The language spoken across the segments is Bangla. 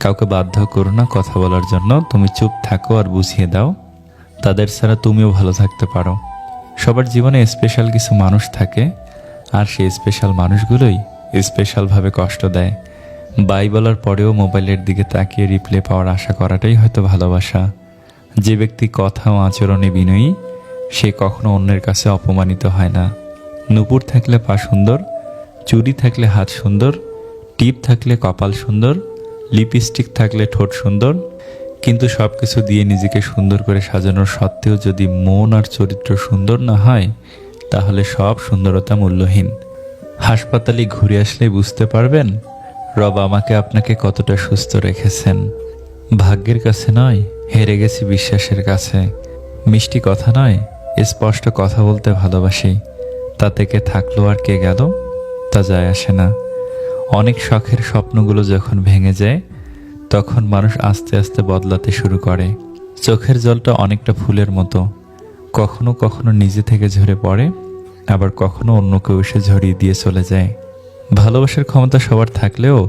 কাউকে বাধ্য করো না কথা বলার জন্য, তুমি চুপ থাকো আর বুঝিয়ে দাও। তাদের ছাড়া তুমিও ভালো থাকতে পারো। সবার জীবনে স্পেশাল কিছু মানুষ থাকে, আর সেই স্পেশাল মানুষগুলোই স্পেশালভাবে কষ্ট দেয়। বাই বলার পরেও মোবাইলের দিকে তাকিয়ে রিপ্লে পাওয়ার আশা করাটাই হয়তো ভালোবাসা। যে ব্যক্তি কথা ও আচরণে বিনয়ী, সে কখনো অন্যের কাছে অপমানিত হয় না। নুপুর থাকলে পা সুন্দর, চুড়ি থাকলে হাত সুন্দর, টিপ থাকলে কপাল সুন্দর, লিপস্টিক থাকলে ঠোঁট সুন্দর, কিন্তু সব কিছু দিয়ে নিজেকে সুন্দর করে সাজানোর সত্ত্বেও যদি মন আর চরিত্র সুন্দর না হয়, তাহলে সব সুন্দরতা মূল্যহীন। হাসপাতালে ঘুরে আসলে বুঝতে পারবেন রব আমাকে আপনাকে কতটা সুস্থ রেখেছেন। ভাগ্যের কাছে নয়, হেরে গেছি বিশ্বাসের কাছে। মিষ্টি কথা নয়, স্পষ্ট কথা বলতে ভালোবাসি। তাতে কে থাকলো আর কে গেল তা যায় আসে না। অনেক শখের স্বপ্নগুলো যখন ভেঙে যায়, তখন মানুষ আস্তে আস্তে বদলাতে শুরু করে। চোখের জলটা অনেকটা ফুলের মতো, কখনো কখনো নিজে থেকে ঝরে পড়ে, আবার কখনো অন্য কেউ এসে ঝরিয়ে দিয়ে চলে যায়। ভালোবাসার ক্ষমতা সবার থাকলেও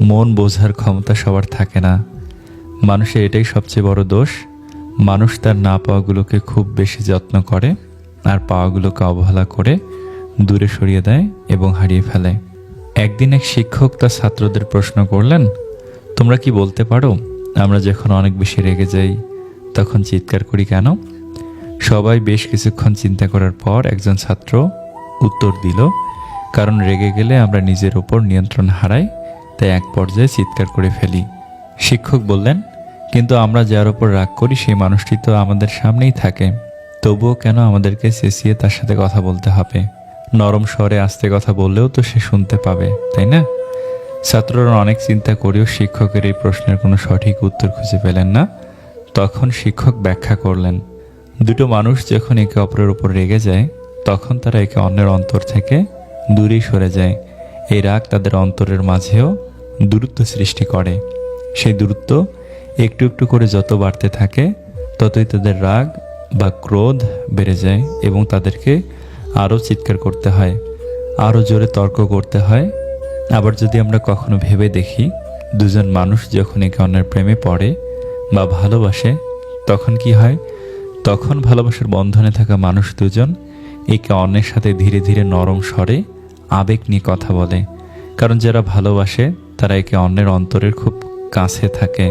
মন বোঝার ক্ষমতা সবার থাকে না। মানুষের এটাই সবচেয়ে বড় দোষ। মানুষ তার না পাওয়াগুলোকে খুব বেশি যত্ন করে, আর পাওয়াগুলোকে অবহেলা করে দূরে সরিয়ে দেয় এবং হারিয়ে ফেলে। একদিন এক শিক্ষক তার ছাত্রদের প্রশ্ন করলেন, তোমরা কি বলতে পারো আমরা যখন অনেক বেশি রেগে যাই তখন চিৎকার করি কেন? সবাই বেশ কিছুক্ষণ চিন্তা করার পর একজন ছাত্র উত্তর দিল, কারণ রেগে গেলে আমরা নিজের ওপর নিয়ন্ত্রণ হারাই, তাই এক পর্যায়ে চিৎকার করে ফেলি। শিক্ষক বললেন, কিন্তু আমরা যার ওপর রাগ করি সেই মানুষটি তো আমাদের সামনেই থাকে, তবুও কেন আমাদেরকে চেঁচিয়ে তার সাথে কথা বলতে হবে? নরম স্বরে আস্তে কথা বললেও তো সে শুনতে পাবে, তাই না? ছাত্ররা অনেক চিন্তা করেও শিক্ষকের এই প্রশ্নের কোনো সঠিক উত্তর খুঁজে পেলেন না। তখন শিক্ষক ব্যাখ্যা করলেন, দুটো মানুষ যখন একে অপরের উপর রেগে যায়, তখন তারা একে অন্যের অন্তর থেকে দূরেই সরে যায়। এই রাগ তাদের অন্তরের মাঝেও দূরত্ব সৃষ্টি করে। সেই দূরত্ব একটু একটু করে যত বাড়তে থাকে, ততই তাদের রাগ বা ক্রোধ বেড়ে যায় এবং তাদেরকে আরও চিৎকার করতে হয়, আরও জোরে তর্ক করতে হয়। আবার যদি আমরা কখনো ভেবে দেখি, দুজন মানুষ যখন একে অন্যের প্রেমে পড়ে বা ভালোবাসে, তখন কি হয়? তখন ভালোবাসার বন্ধনে থাকা মানুষ দুজন একে অন্যের সাথে ধীরে ধীরে নরম স্বরে আবেগ নিয়ে কথা বলে। কারণ যারা ভালোবাসে তারা একে অন্যের অন্তরের খুব কাছে থাকে,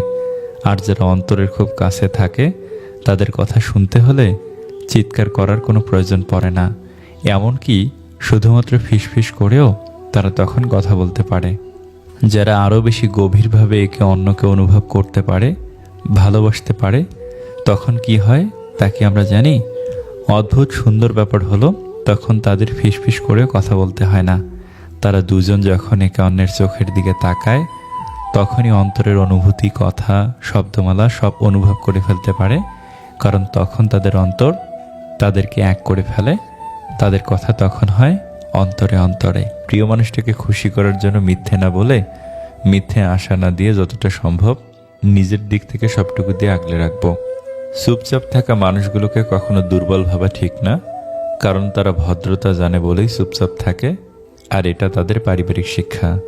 আর যারা অন্তরের খুব কাছে থাকে তাদের কথা শুনতে হলে চিৎকার করার কোনো প্রয়োজন পড়ে না। এমনকি শুধুমাত্র ফিসফিস করেও তারা তখন কথা বলতে পারে। যারা আরও বেশি গভীরভাবে একে অন্যকে অনুভব করতে পারে, ভালোবাসতে পারে, তখন কি হয় তা কি আমরা জানি? অদ্ভুত সুন্দর ব্যাপার হলো, তখন তাদের ফিসফিস করেও কথা বলতে হয় না। তারা দুজন যখন একে অন্যের চোখের দিকে তাকায়, তখনই অন্তরের অনুভূতি, কথা, শব্দমালা সব অনুভব করে ফেলতে পারে। কারণ তখন তাদের অন্তর তাদেরকে এক করে ফেলে। তাদের কথা তখন হয় অন্তরে অন্তরে। প্রিয় মানুষটাকে খুশি করার জন্য মিথ্যে না বলে, মিথ্যে আশা না দিয়ে যতটা সম্ভব নিজের দিক থেকে সবটুকু দিয়ে আগলে রাখবো। চুপচাপ থাকা মানুষগুলোকে কখনো দুর্বল ভাবা ঠিক না, কারণ তারা ভদ্রতা জানে বলেই চুপচাপ থাকে, আর এটা তাদের পারিবারিক শিক্ষা।